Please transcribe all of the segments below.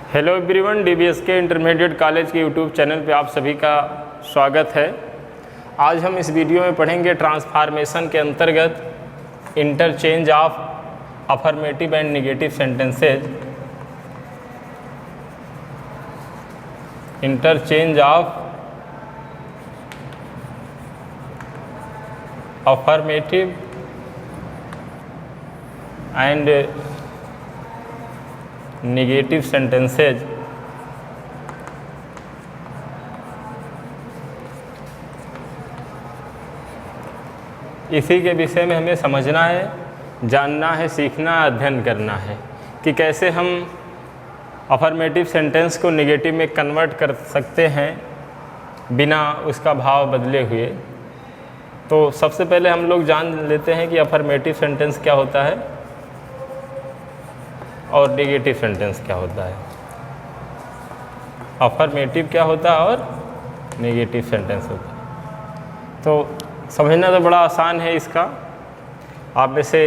Hello everyone, डीबीएसके intermediate college के YouTube channel पे आप सभी का स्वागत है। आज हम इस वीडियो में पढ़ेंगे ट्रांसफॉर्मेशन के अंतर्गत interchange of affirmative and negative sentences. Interchange of affirmative and negative sentences. इसी के विषय में हमें समझना है, जानना है, सीखना, अध्ययन करना है कि कैसे हम अफर्मेटिव सेंटेंस को नेगेटिव में कन्वर्ट कर सकते हैं बिना उसका भाव बदले हुए। तो सबसे पहले हम लोग जान लेते हैं कि अफर्मेटिव सेंटेंस क्या होता है और नेगेटिव सेंटेंस क्या होता है। अफर्मेटिव क्या होता है और नेगेटिव सेंटेंस होता है। तो समझना तो बड़ा आसान है इसका। आप में से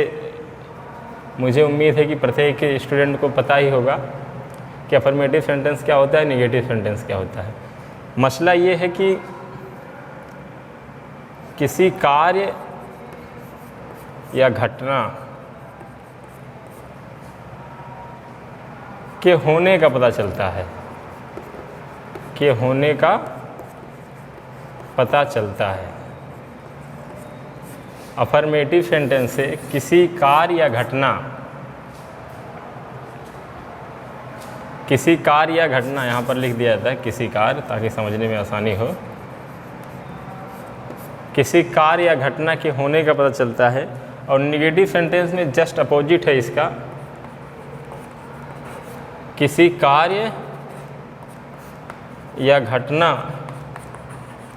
मुझे उम्मीद है कि प्रत्येक स्टूडेंट को पता ही होगा कि अफर्मेटिव सेंटेंस क्या होता है, नेगेटिव सेंटेंस क्या होता है। मसला ये है कि किसी कार्य या घटना के होने का पता चलता है, के होने का पता चलता है। अफर्मेटिव सेंटेंस से किसी कार्य या घटना, किसी कार्य या घटना, यहाँ पर लिख दिया जाता है किसी कार्य ताकि समझने में आसानी हो। किसी कार्य या घटना के होने का पता चलता है। और नेगेटिव सेंटेंस में जस्ट अपोजिट है इसका, किसी कार्य या घटना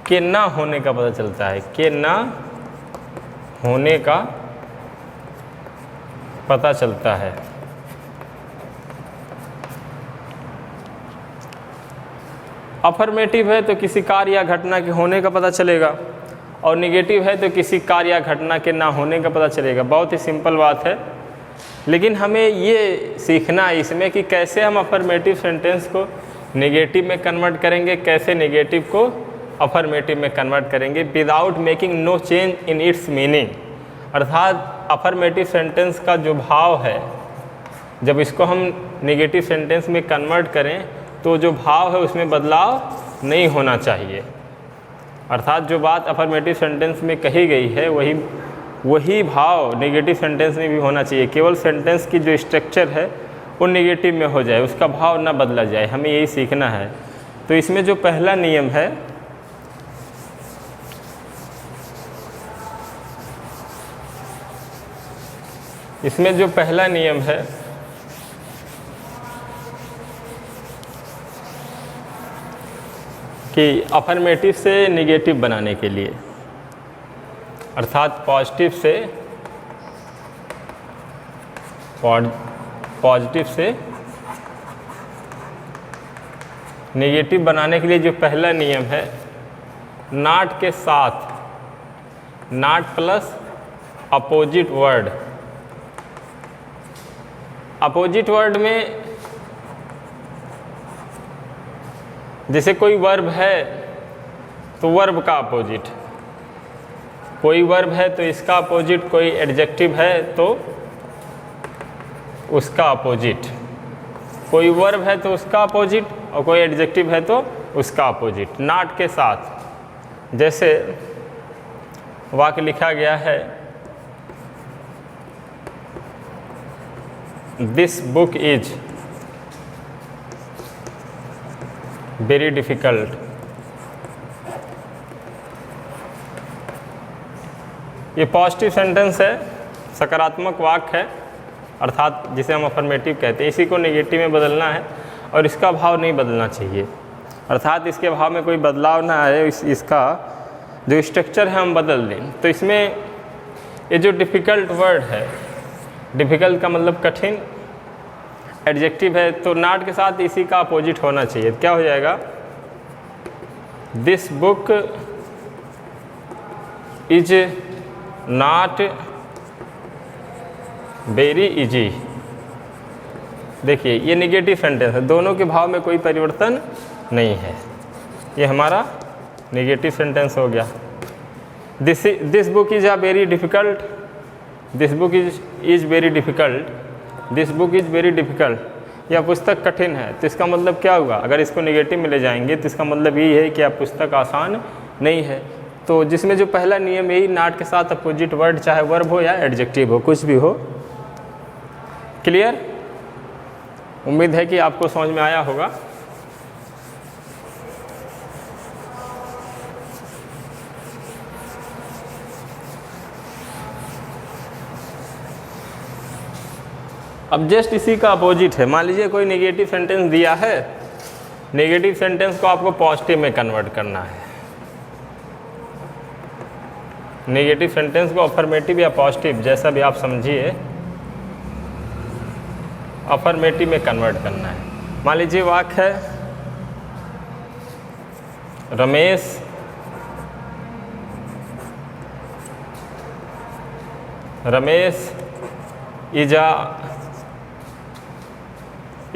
के ना होने का पता चलता है, के ना होने का पता चलता है। अफर्मेटिव है तो किसी कार्य या घटना के होने का पता चलेगा, और नेगेटिव है तो किसी कार्य या घटना के ना होने का पता चलेगा। बहुत ही सिंपल बात है, लेकिन हमें ये सीखना है इसमें कि कैसे हम अफर्मेटिव सेंटेंस को नेगेटिव में कन्वर्ट करेंगे, कैसे नेगेटिव को अफर्मेटिव में कन्वर्ट करेंगे without making no change in its meaning. अर्थात अफर्मेटिव सेंटेंस का जो भाव है, जब इसको हम नेगेटिव सेंटेंस में कन्वर्ट करें तो जो भाव है उसमें बदलाव नहीं होना चाहिए। अर्थात जो बात अफर्मेटिव सेंटेंस में कही गई है वही भाव नेगेटिव सेंटेंस में भी होना चाहिए। केवल सेंटेंस की जो स्ट्रक्चर है वो नेगेटिव में हो जाए, उसका भाव ना बदला जाए, हमें यही सीखना है। तो इसमें जो पहला नियम है, इसमें जो पहला नियम है कि अफर्मेटिव से नेगेटिव बनाने के लिए, अर्थात पॉजिटिव से नेगेटिव बनाने के लिए जो पहला नियम है, नॉट के साथ, not plus opposite word. Opposite word में जैसे कोई वर्ब है तो वर्ब का अपोजिट, कोई वर्ब है तो इसका अपोजिट, कोई एडजेक्टिव है तो उसका अपोजिट, कोई वर्ब है तो उसका अपोजिट और कोई एडजेक्टिव है तो उसका अपोजिट, नॉट के साथ। जैसे वाक्य लिखा गया है, this book is very difficult. ये पॉजिटिव सेंटेंस है, सकारात्मक वाक्य है, अर्थात जिसे हम अफर्मेटिव कहते हैं। इसी को नेगेटिव में बदलना है और इसका भाव नहीं बदलना चाहिए, अर्थात इसके भाव में कोई बदलाव ना आए, इसका जो स्ट्रक्चर है हम बदल दें। तो इसमें ये जो डिफ़िकल्ट वर्ड है, डिफ़िकल्ट का मतलब कठिन, एडजेक्टिव है तो नॉट के साथ इसी का अपोजिट होना चाहिए। क्या हो जाएगा, this book is not very easy. देखिए ये निगेटिव सेंटेंस है, दोनों के भाव में कोई परिवर्तन नहीं है, ये हमारा निगेटिव सेंटेंस हो गया। This book is a very difficult, this book is very difficult, this book is very difficult. यह पुस्तक कठिन है, तो इसका मतलब क्या हुआ? अगर इसको निगेटिव में ले जाएंगे तो इसका मतलब ये है कि यह पुस्तक आसान नहीं है। तो जिसमें जो पहला नियम यही, नॉट के साथ अपोजिट वर्ड चाहे वर्ब हो या एडजेक्टिव हो, कुछ भी हो। क्लियर? उम्मीद है कि आपको समझ में आया होगा। अब जस्ट इसी का अपोजिट है। मान लीजिए कोई नेगेटिव सेंटेंस दिया है, नेगेटिव सेंटेंस को आपको पॉजिटिव में कन्वर्ट करना है। नेगेटिव सेंटेंस को अफर्मेटिव या पॉजिटिव, जैसा भी आप समझिए, अफर्मेटिव में कन्वर्ट करना है। मान लीजिए वाक्य है Ramesh is a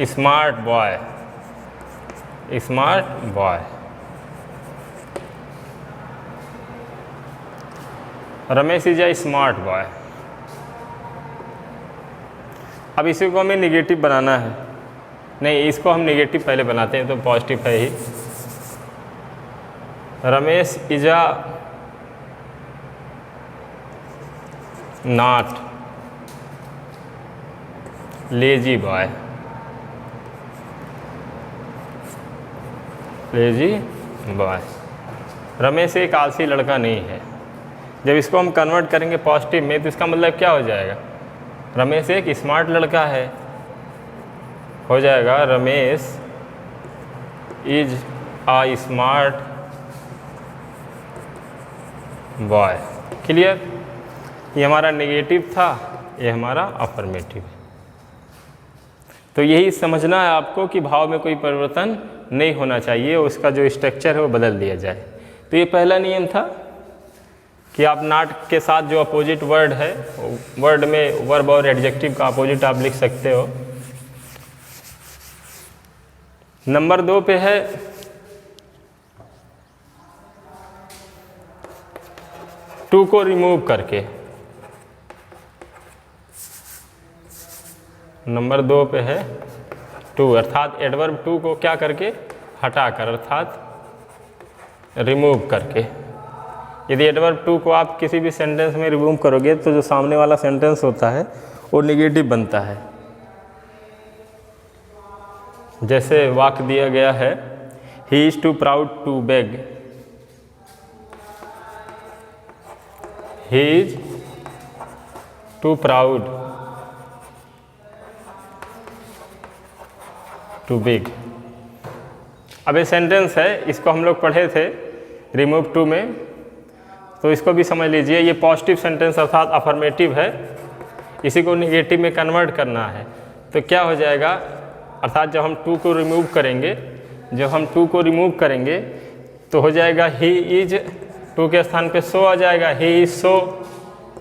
smart boy, smart boy. Ramesh is a smart boy. अब इसी को हमें निगेटिव बनाना है। नहीं, इसको हम निगेटिव पहले बनाते हैं तो पॉजिटिव है ही। Ramesh is a not lazy boy, lazy boy. Ramesh एक आलसी लड़का नहीं है। जब इसको हम कन्वर्ट करेंगे पॉजिटिव में तो इसका मतलब क्या हो जाएगा? रमेश एक स्मार्ट लड़का है, हो जाएगा Ramesh is a smart boy. Clear? ये हमारा नेगेटिव था, ये हमारा अफर्मेटिव है। तो यही समझना है आपको कि भाव में कोई परिवर्तन नहीं होना चाहिए, उसका जो स्ट्रक्चर है वो बदल दिया जाए। तो ये पहला नियम था कि आप नॉट के साथ जो अपोजिट वर्ड है, वर्ड में वर्ब और एडजेक्टिव का अपोजिट आप लिख सकते हो। नंबर 2 पे है टू को रिमूव करके। नंबर 2 पे है टू, अर्थात एडवर्ब टू को क्या करके? हटाकर, अर्थात रिमूव करके। यदि एडवर्ब टू को आप किसी भी सेंटेंस में रिमूव करोगे तो जो सामने वाला सेंटेंस होता है वो नेगेटिव बनता है। जैसे वाक्य दिया गया है, he is too proud to beg, he is too proud to big. अब ये सेंटेंस है, इसको हम लोग पढ़े थे रिमूव टू में, तो इसको भी समझ लीजिए। ये पॉजिटिव सेंटेंस अर्थात अफर्मेटिव है, इसी को नेगेटिव में कन्वर्ट करना है। तो क्या हो जाएगा? अर्थात जब हम टू को रिमूव करेंगे, तो हो जाएगा ही इज, टू के स्थान पे सो आ जाएगा, ही इज सो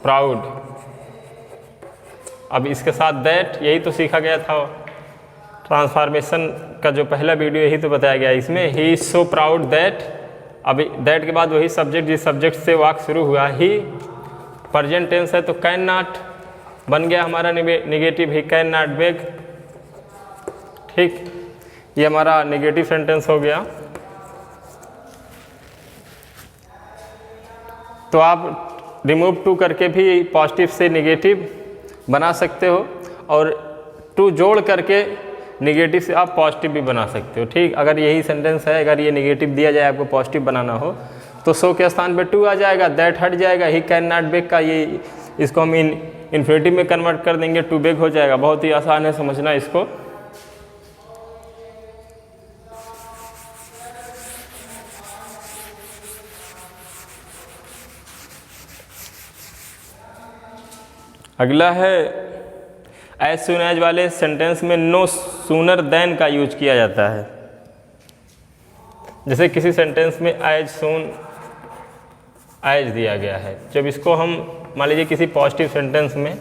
प्राउड। अब इसके साथ दैट, यही तो सीखा गया था ट्रांसफॉर्मेशन का जो पहला वीडियो, यही तो बताया गया इसमें, he is so proud that. अब दैट के बाद वही सब्जेक्ट, जिस सब्जेक्ट से वाक्य शुरू हुआ, ही प्रेजेंट टेंस है तो कैन नॉट बन गया हमारा negative, he can not beg. ठीक, ये हमारा नेगेटिव सेंटेंस हो गया। तो आप रिमूव टू करके भी पॉजिटिव से नेगेटिव बना सकते हो, और टू जोड़ करके नेगेटिव से आप पॉजिटिव भी बना सकते हो। ठीक, अगर यही सेंटेंस है, अगर ये नेगेटिव दिया जाए आपको पॉजिटिव बनाना हो तो सो के स्थान पे टू आ जाएगा, दैट हट जाएगा, ही कैन नॉट बेग का ये, इसको हम इन्फिनिटिव में कन्वर्ट कर देंगे, टू बेग हो जाएगा। बहुत ही आसान है समझना इसको। अगला है एज सून एज वाले सेंटेंस में नो सूनर देन का यूज किया जाता है। जैसे किसी सेंटेंस में एज सून एज दिया गया है, जब इसको हम मान लीजिए किसी पॉजिटिव सेंटेंस में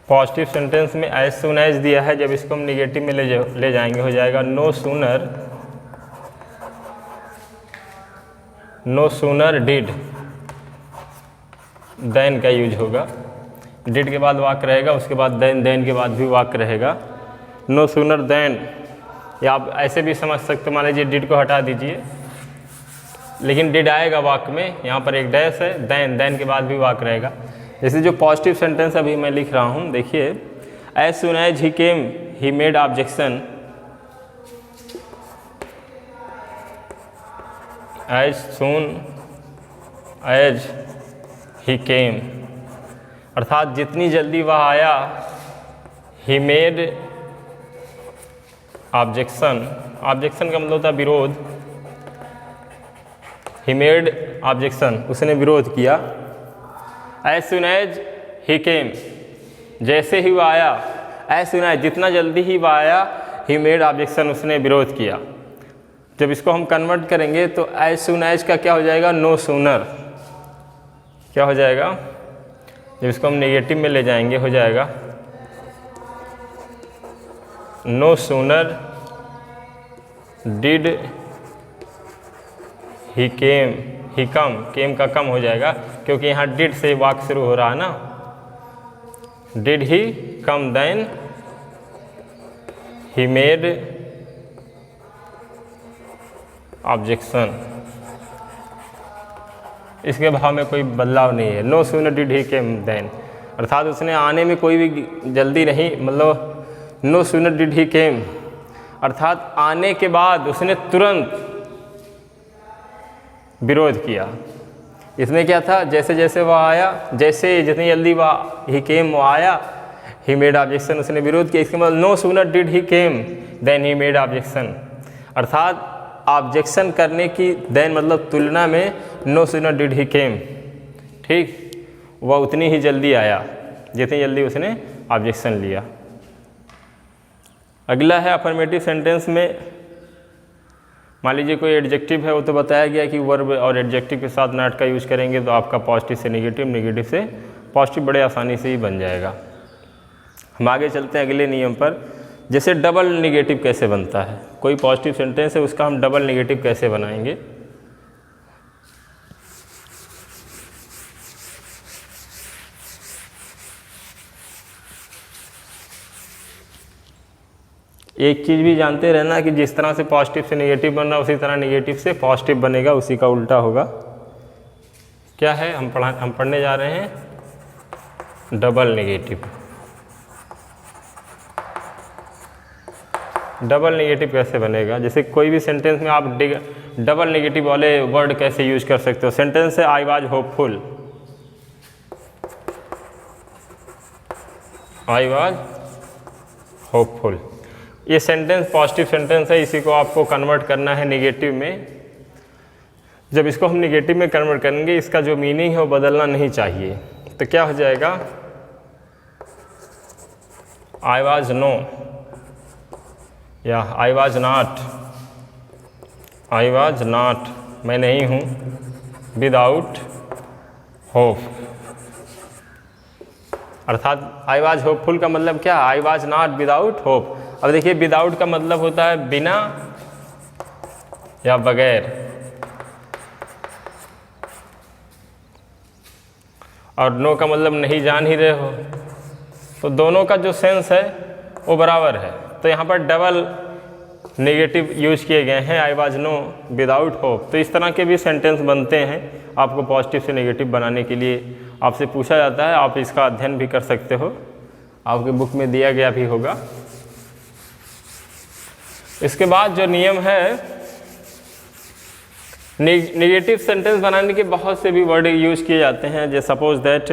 पॉजिटिव सेंटेंस में एज सून एज दिया है, जब इसको हम निगेटिव में ले जाएंगे हो जाएगा नो सूनर डिड, देन का यूज होगा। डिड के बाद वाक्य रहेगा, उसके बाद देन के बाद भी वाक्य रहेगा। नो सूनर देन, या आप ऐसे भी समझ सकते, मान लीजिए डिड को हटा दीजिए, लेकिन डिड आएगा वाक्य में, यहाँ पर एक डैश है, देन के बाद भी वाक्य रहेगा। जैसे जो पॉजिटिव सेंटेंस अभी मैं लिख रहा हूँ, देखिए as soon as he came he made objection, as soon as he came, अर्थात जितनी जल्दी वह आया, ही मेड ऑब्जेक्शन, ऑब्जेक्शन का मतलब होता है विरोध, ही मेड ऑब्जेक्शन, उसने विरोध किया। एज सून एज ही केम, जैसे ही वह आया, एज सून एज जितना जल्दी ही वह आया, ही मेड ऑब्जेक्शन, उसने विरोध किया। जब इसको हम कन्वर्ट करेंगे तो एज सून एज का क्या हो जाएगा, नो सूनर, क्या हो जाएगा, जब इसको हम नेगेटिव में ले जाएंगे हो जाएगा no sooner did he came, ही कम, केम का कम हो जाएगा, क्योंकि यहाँ डिड से वाक्य शुरू हो रहा है ना, did he come than he made objection, इसके भाव में कोई बदलाव नहीं है। No sooner did he came than, अर्थात उसने आने में कोई भी जल्दी नहीं, मतलब no sooner did he came, अर्थात आने के बाद उसने तुरंत विरोध किया। इसमें क्या था, जैसे जैसे वह आया, जैसे जितनी जल्दी वह ही केम वो आया, ही मेड ऑब्जेक्शन, उसने विरोध किया। इसके मतलब no sooner did he came than he made objection, अर्थात ऑब्जेक्शन करने की देन मतलब तुलना में no sooner did he came, ठीक, वह उतनी ही जल्दी आया जितनी जल्दी उसने ऑब्जेक्शन लिया। अगला है अफर्मेटिव सेंटेंस में, मान लीजिए कोई एडजेक्टिव है, वो तो बताया गया कि वर्ब और एडजेक्टिव के साथ नॉट का यूज करेंगे तो आपका पॉजिटिव से नेगेटिव, नेगेटिव से पॉजिटिव बड़े आसानी से ही बन जाएगा। हम आगे चलते हैं अगले नियम पर, जैसे डबल नेगेटिव कैसे बनता है। कोई पॉजिटिव सेंटेंस है, उसका हम डबल नेगेटिव कैसे बनाएंगे। एक चीज़ भी जानते रहना कि जिस तरह से पॉजिटिव से नेगेटिव बन रहा है, उसी तरह नेगेटिव से पॉजिटिव बनेगा, उसी का उल्टा होगा। क्या है, हम पढ़ने जा रहे हैं डबल नेगेटिव। डबल नेगेटिव कैसे बनेगा, जैसे कोई भी सेंटेंस में आप डबल नेगेटिव वाले वर्ड कैसे यूज कर सकते हो। सेंटेंस है I was hopeful, I was hopeful, ये सेंटेंस पॉजिटिव सेंटेंस है, इसी को आपको कन्वर्ट करना है नेगेटिव में। जब इसको हम नेगेटिव में कन्वर्ट करेंगे, इसका जो मीनिंग है वो बदलना नहीं चाहिए। तो क्या हो जाएगा, आई वाज नो, या I was not, I was not, मैं नहीं हूँ, विदाउट होप, अर्थात आई वाज होपफुल का मतलब क्या, I was not without hope. अब देखिए विदाउट का मतलब होता है बिना या बगैर, और नो का मतलब नहीं जान ही रहे हो, तो दोनों का जो सेंस है वो बराबर है। तो यहाँ पर डबल नेगेटिव यूज किए गए हैं, I was no without hope. तो इस तरह के भी सेंटेंस बनते हैं। आपको पॉजिटिव से नेगेटिव बनाने के लिए आपसे पूछा जाता है, आप इसका अध्ययन भी कर सकते हो, आपके बुक में दिया गया भी होगा। इसके बाद जो नियम है, नेगेटिव सेंटेंस बनाने के बहुत से भी वर्ड यूज किए जाते हैं। जैसे सपोज दैट,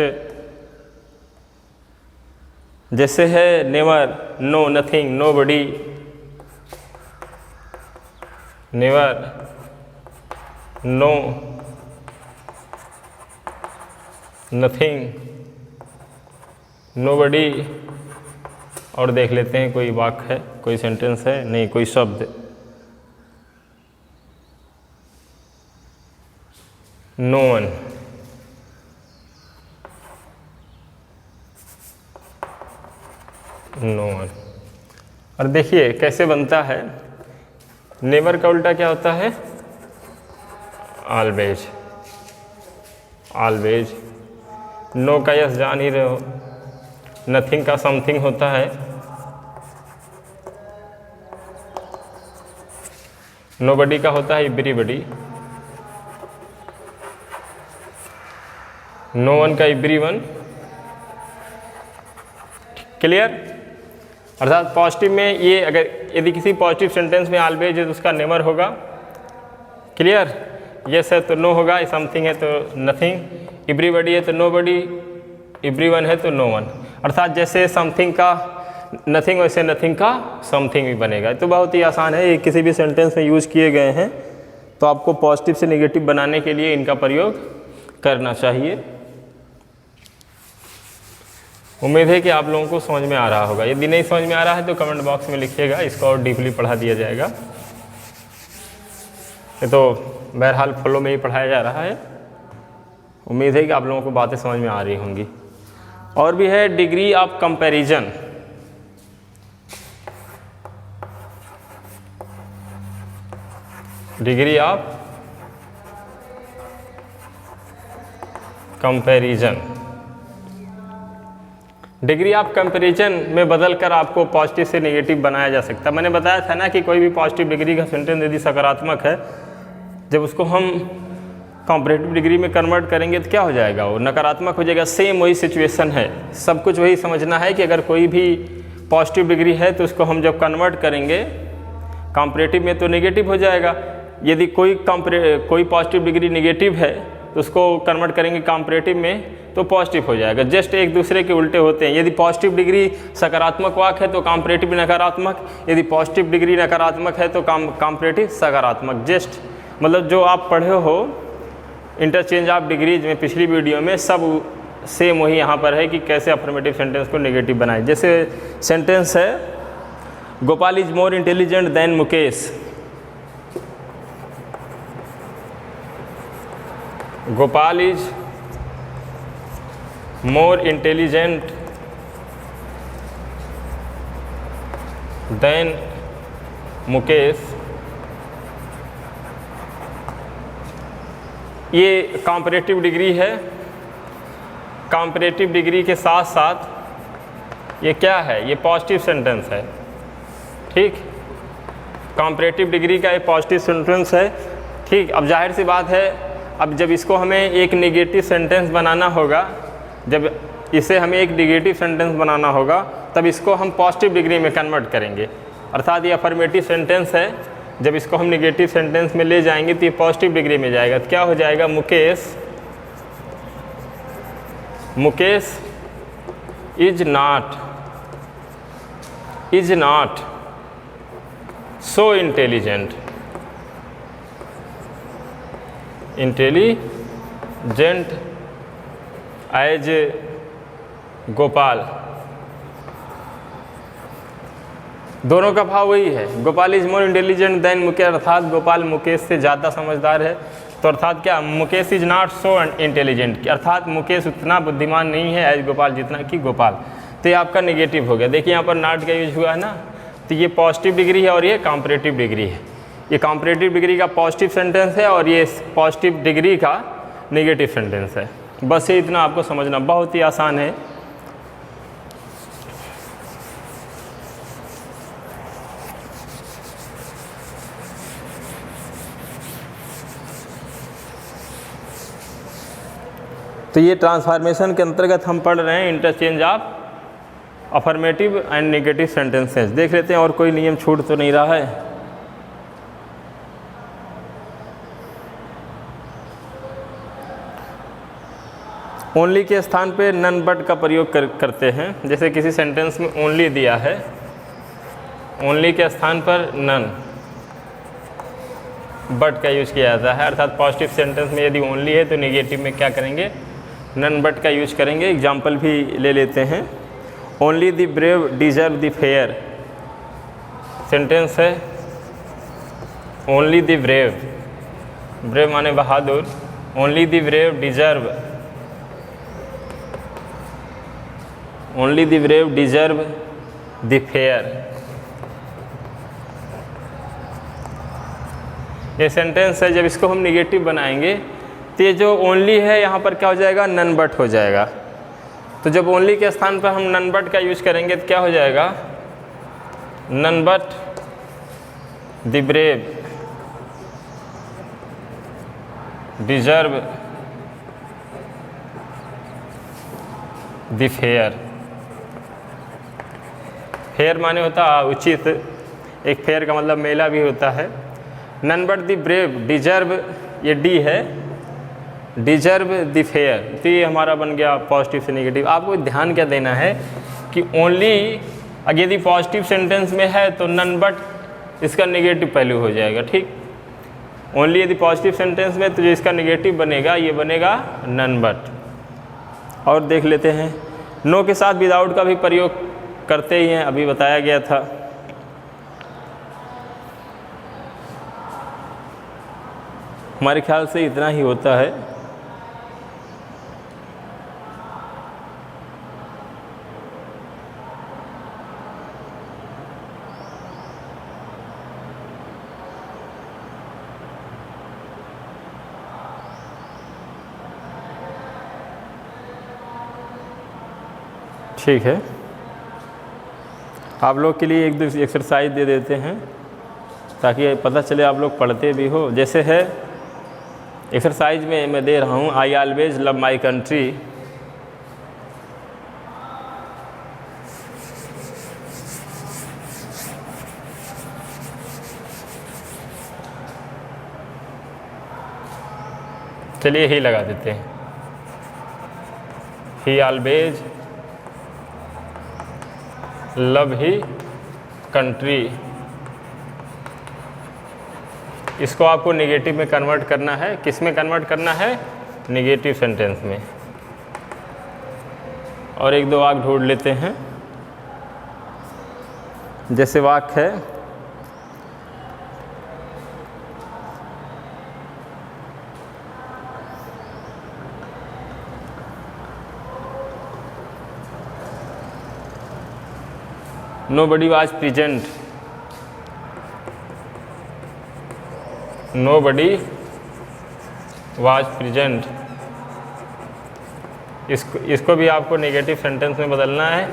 जैसे है never, no, nothing, nobody, never, no, nothing, nobody. और देख लेते हैं कोई वाक्य है, कोई सेंटेंस है, नहीं कोई शब्द, नो वन, नो वन। और देखिए कैसे बनता है, नेवर का उल्टा क्या होता है, ऑलवेज। ऑलवेज। नो का यस जान ही रहे हो, नथिंग का समथिंग होता है, नोबडी का होता है एवरीबडी, नो वन का एवरीवन। क्लियर। अर्थात पॉजिटिव में ये अगर यदि किसी पॉजिटिव सेंटेंस में ऑलवेज है तो उसका नेवर होगा। क्लियर। यस है तो नो होगा, समथिंग है तो नथिंग, एवरीबडी है तो नोबडी, एवरीवन है तो नो वन। अर्थात जैसे समथिंग का नथिंग वैसे नथिंग का समथिंग भी बनेगा। तो बहुत ही आसान है, ये किसी भी सेंटेंस में यूज़ किए गए हैं, तो आपको पॉजिटिव से नेगेटिव बनाने के लिए इनका प्रयोग करना चाहिए। उम्मीद है कि आप लोगों को समझ में आ रहा होगा। यदि नहीं समझ में आ रहा है तो कमेंट बॉक्स में लिखिएगा, इसको और डीपली पढ़ा दिया जाएगा। ये तो बहरहाल फ्लो में ही पढ़ाया जा रहा है। उम्मीद है कि आप लोगों को बातें समझ में आ रही होंगी। और भी है degree of comparison. Degree of comparison. Degree of comparison में बदलकर आपको पॉजिटिव से नेगेटिव बनाया जा सकता है। मैंने बताया था ना कि कोई भी पॉजिटिव डिग्री का सेंटेंस यदि सकारात्मक है, जब उसको हम कंपैरेटिव डिग्री में कन्वर्ट करेंगे तो क्या हो जाएगा, वो नकारात्मक हो जाएगा। सेम वही सिचुएशन है, सब कुछ वही समझना है कि अगर कोई भी पॉजिटिव डिग्री है तो उसको हम जब कन्वर्ट करेंगे कंपैरेटिव में तो नेगेटिव हो जाएगा। यदि कोई पॉजिटिव डिग्री नेगेटिव है तो उसको कन्वर्ट करेंगे कंपैरेटिव में तो पॉजिटिव हो जाएगा। जस्ट एक दूसरे के उल्टे होते हैं। यदि पॉजिटिव डिग्री सकारात्मक वाक है तो कंपैरेटिव नकारात्मक, यदि पॉजिटिव डिग्री नकारात्मक है तो कंपैरेटिव सकारात्मक। जस्ट मतलब जो आप पढ़े हो इंटरचेंज ऑफ डिग्रीज में पिछली वीडियो में, सब सेम वही यहाँ पर है कि कैसे अफर्मेटिव सेंटेंस को नेगेटिव बनाए। जैसे सेंटेंस है Gopal is more intelligent than Mukesh. Gopal is more intelligent than Mukesh. ये कंपैरेटिव डिग्री है। कंपैरेटिव डिग्री के साथ साथ ये क्या है, ये पॉजिटिव सेंटेंस है। ठीक, कंपैरेटिव डिग्री का ये पॉजिटिव सेंटेंस है। ठीक, अब जाहिर सी बात है, अब जब इसको हमें एक नेगेटिव सेंटेंस बनाना होगा, जब इसे हमें एक नेगेटिव सेंटेंस बनाना होगा तब इसको हम पॉजिटिव डिग्री में कन्वर्ट करेंगे। अर्थात ये अफर्मेटिव सेंटेंस है, जब इसको हम नेगेटिव सेंटेंस में ले जाएंगे तो ये पॉजिटिव डिग्री में जाएगा। तो क्या हो जाएगा, Mukesh is not so intelligent as Gopal. दोनों का भाव वही है, Gopal is more intelligent than Mukesh, अर्थात गोपाल मुकेश से ज़्यादा समझदार है। तो अर्थात क्या, Mukesh is not so intelligent, अर्थात मुकेश उतना बुद्धिमान नहीं है एज गोपाल जितना कि गोपाल। तो ये आपका नेगेटिव हो गया। देखिए यहाँ पर नॉट का यूज हुआ है ना, तो ये पॉजिटिव डिग्री है और ये कंपैरेटिव डिग्री है। ये कंपैरेटिव डिग्री का पॉजिटिव सेंटेंस है और ये पॉजिटिव डिग्री का नेगेटिव सेंटेंस है। बस ये इतना आपको समझना, बहुत ही आसान है। तो ये ट्रांसफॉर्मेशन के अंतर्गत हम पढ़ रहे हैं interchange of affirmative and negative sentences. देख लेते हैं और कोई नियम छूट तो नहीं रहा है। ओनली के स्थान पे नन बट का प्रयोग करते हैं। जैसे किसी सेंटेंस में ओनली दिया है, ओनली के स्थान पर नन बट का यूज़ किया जाता है। अर्थात पॉजिटिव सेंटेंस में यदि ओनली है तो नेगेटिव में क्या करेंगे, नन बट का यूज करेंगे। एग्जाम्पल भी ले लेते हैं। Only the brave deserve the fair. Sentence है ओनली द ब्रेव, ब्रेव माने बहादुर, only the brave deserve, only the brave deserve the fair. ये सेंटेंस है, जब इसको हम निगेटिव बनाएंगे तो ये जो ओनली है यहाँ पर क्या हो जाएगा, नन बट हो जाएगा। तो जब ओनली के स्थान पर हम नन बट का यूज करेंगे तो क्या हो जाएगा, none but the brave deserve the fair. Fair माने होता है उचित, एक फेयर का मतलब मेला भी होता है। None but the brave deserve, ये डी है, डिजर्व द फेयर, तो ये हमारा बन गया पॉजिटिव से नेगेटिव। आपको ध्यान क्या देना है कि ओनली यदि पॉजिटिव सेंटेंस में है तो नन बट इसका नेगेटिव पहलू हो जाएगा, ठीक। ओनली यदि पॉजिटिव सेंटेंस में तो जो इसका नेगेटिव बनेगा ये बनेगा नन बट। और देख लेते हैं, नो के साथ विदाउट का भी प्रयोग करते ही हैं, अभी बताया गया था। हमारे ख्याल से इतना ही होता है। ठीक है, आप लोग के लिए एक दो एक्सरसाइज दे देते हैं ताकि पता चले आप लोग पढ़ते भी हो। जैसे है एक्सरसाइज में मैं दे रहा हूँ, I always love my country. चलिए ही लगा देते हैं, ही ऑलवेज लव ही कंट्री। इसको आपको नेगेटिव में कन्वर्ट करना है। किस में कन्वर्ट करना है, नेगेटिव सेंटेंस में। और एक दो वाक्य ढूंढ लेते हैं। जैसे वाक्य है, nobody was present, nobody was present। इसको भी आपको नेगेटिव सेंटेंस में बदलना है।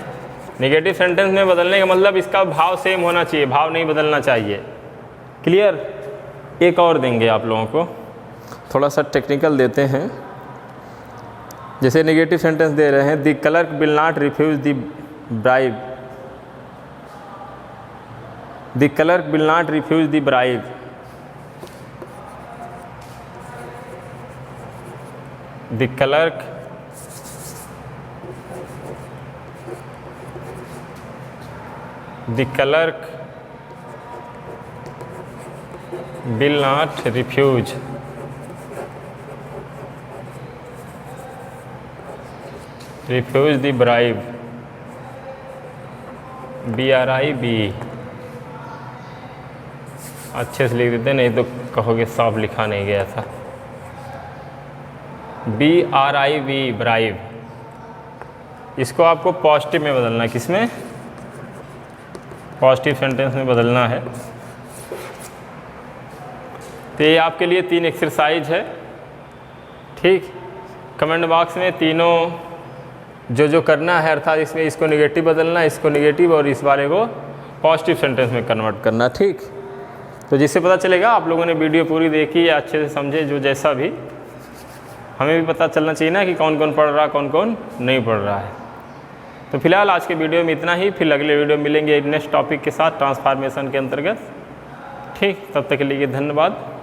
नेगेटिव सेंटेंस में बदलने का मतलब इसका भाव सेम होना चाहिए, भाव नहीं बदलना चाहिए। क्लियर। एक और देंगे आप लोगों को, थोड़ा सा टेक्निकल देते हैं। जैसे नेगेटिव सेंटेंस दे रहे हैं, the clerk will not refuse the bribe, the clerk will not refuse the bribe. The clerk will not refuse the bribe, BRIB। अच्छे से लिख देते, नहीं तो कहोगे साफ लिखा नहीं गया था। BRIB bribe. इसको आपको पॉजिटिव में बदलना है। किसमें, पॉजिटिव सेंटेंस में बदलना है। तो ये आपके लिए 3 एक्सरसाइज है, ठीक। कमेंट बॉक्स में तीनों जो करना है, अर्थात इसमें इसको नेगेटिव बदलना, इसको नेगेटिव और इस वाले को पॉजिटिव सेंटेंस में कन्वर्ट करना, ठीक। तो जिससे पता चलेगा आप लोगों ने वीडियो पूरी देखी या अच्छे से समझे, जो जैसा भी, हमें भी पता चलना चाहिए ना कि कौन कौन पढ़ रहा, कौन कौन नहीं पढ़ रहा है। तो फिलहाल आज के वीडियो में इतना ही, फिर अगले वीडियो मिलेंगे एक नेक्स्ट टॉपिक के साथ ट्रांसफॉर्मेशन के अंतर्गत, ठीक। तब तक के लिए धन्यवाद।